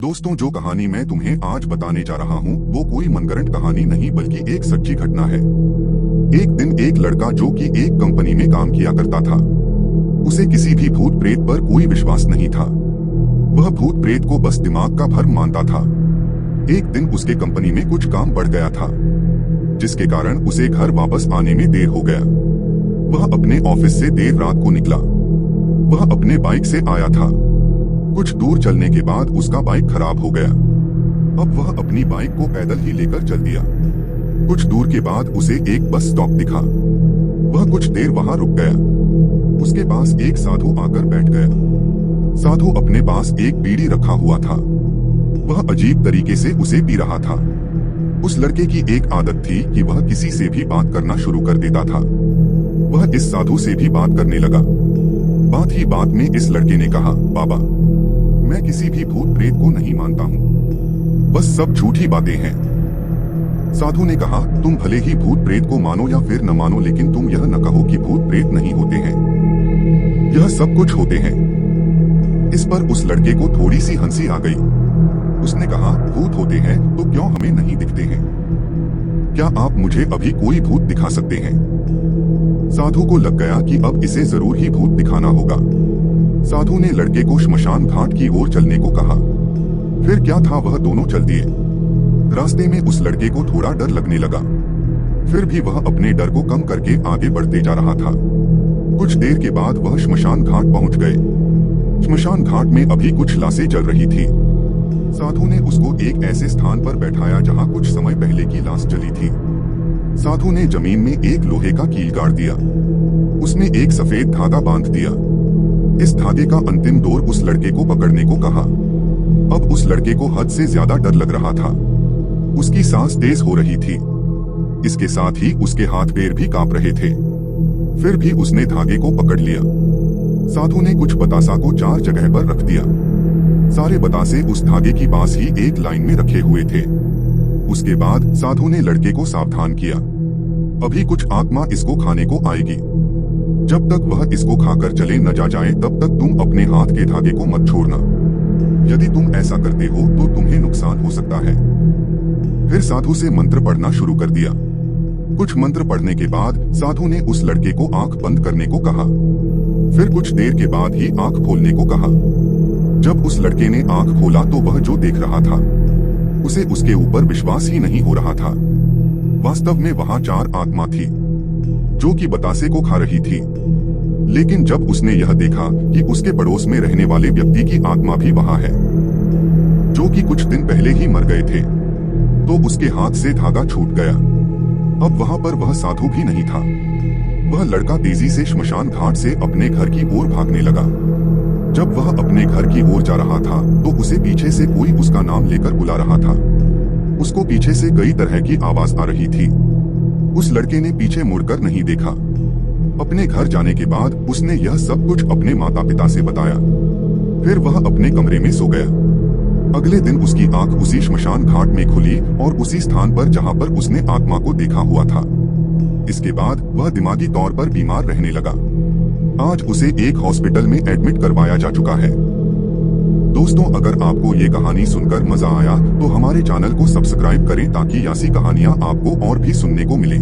दोस्तों, जो कहानी मैं तुम्हें आज बताने जा रहा हूँ वो कोई मनगढ़ंत कहानी नहीं बल्कि एक सच्ची घटना है। एक दिन एक लड़का जो कि एक कंपनी में काम किया करता था, उसे किसी भी भूत प्रेत पर कोई विश्वास नहीं था। वह भूत प्रेत को बस दिमाग का भ्रम मानता था। एक दिन उसके कंपनी में कुछ काम बढ़ गया था, जिसके कारण उसे घर वापस आने में देर हो गया। वह अपने ऑफिस से देर रात को निकला। वह अपने बाइक से आया था। कुछ दूर चलने के बाद उसका बाइक खराब हो गया। अब वह अपनी बाइक को पैदल ही लेकर चल दिया। कुछ दूर के बाद उसे एक बस स्टॉप दिखा। वह कुछ देर वहां रुक गया। उसके पास एक साधु आकर बैठ गया। साधु अपने पास एक बीड़ी रखा हुआ था। वह अजीब तरीके से उसे पी रहा था। उस लड़के की एक आदत थी कि वह किसी से भी बात करना शुरू कर देता था। वह इस साधु से भी बात करने लगा। बात ही बात में इस लड़के ने कहा, बाबा, मैं किसी भी भूत प्रेत को नहीं मानता हूँ, बस सब झूठी बातें हैं। साधु ने कहा, तुम भले ही भूत प्रेत को मानो या फिर न मानो, लेकिन तुम यह न कहो कि भूत प्रेत नहीं होते हैं। यह सब कुछ होते हैं। इस पर उस लड़के को थोड़ी सी हंसी आ गई। उसने कहा, भूत होते हैं तो क्यों हमें नहीं दिखते हैं? क्या आप मुझे अभी कोई भूत दिखा सकते हैं? साधु को लग गया कि अब इसे जरूर ही भूत दिखाना होगा। साधु ने लड़के को श्मशान घाट की ओर चलने को कहा। फिर क्या था, वह दोनों चल दिए। रास्ते में उस लड़के को थोड़ा डर लगने लगा, फिर भी वह अपने डर को कम करके आगे बढ़ते जा रहा था। कुछ देर के बाद वह श्मशान घाट पहुंच गए। श्मशान घाट में अभी कुछ लाशें जल रही थी। साधु ने उसको एक ऐसे स्थान पर बैठाया जहां कुछ समय पहले की लाश जली थी। साधु ने जमीन में एक लोहे का कील गाड़ दिया। उसमें एक सफेद धागा बांध दिया। इस धागे का अंतिम डोर उस लड़के को पकड़ने को कहा। अब उस लड़के को हद से ज्यादा डर लग रहा था। उसकी सांस तेज हो रही थी। इसके साथ ही उसके हाथ पैर भी कांप रहे थे। फिर भी उसने धागे को पकड़ लिया। साधु ने कुछ बतासा को 4 जगह पर रख दिया। सारे बतासे उस धागे की पास ही एक लाइन में रखे हुए थे। उसके बाद साधु ने लड़के को सावधान किया, अभी कुछ आत्मा इसको खाने को आएगी। जब तक वह इसको खाकर चले न जाए तब तक तुम अपने हाथ के धागे को मत छोड़ना। यदि तुम ऐसा करते हो तो तुम्हें नुकसान हो सकता है। फिर साधु से मंत्र पढ़ना शुरू कर दिया। कुछ मंत्र पढ़ने के बाद साधु ने उस लड़के को आंख बंद करने को कहा। फिर कुछ देर के बाद ही आंख खोलने को कहा। जब उस लड़के ने आंख खोला तो वह जो देख रहा था उसे उसके ऊपर विश्वास ही नहीं हो रहा था। वास्तव में वहां 4 आत्मा थी जो कि बतासे को खा रही थी। लेकिन जब उसने यह देखा कि उसके पड़ोस में रहने वाले व्यक्ति की आत्मा भी वहां है, जो कि कुछ दिन पहले ही मर गए थे, तो उसके हाथ से धागा छूट गया। अब वहां पर वह साधु भी नहीं था। वह लड़का तेजी से श्मशान घाट से अपने घर की ओर भागने लगा। जब वह अपने घर की ओर जा रहा था तो उसे पीछे से कोई उसका नाम लेकर बुला रहा था। उसको पीछे से कई तरह की आवाज आ रही थी। उस लड़के ने पीछे मुड़कर नहीं देखा। अपने घर जाने के बाद उसने यह सब कुछ अपने माता पिता से बताया। फिर वह अपने कमरे में सो गया। अगले दिन उसकी आंख उसी श्मशान घाट में खुली और उसी स्थान पर जहां पर उसने आत्मा को देखा हुआ था। इसके बाद वह दिमागी तौर पर बीमार रहने लगा। आज उसे एक हॉस्पिटल में एडमिट करवाया जा चुका है। दोस्तों, अगर आपको ये कहानी सुनकर मजा आया तो हमारे चैनल को सब्सक्राइब करें ताकि ऐसी कहानियां आपको और भी सुनने को मिले।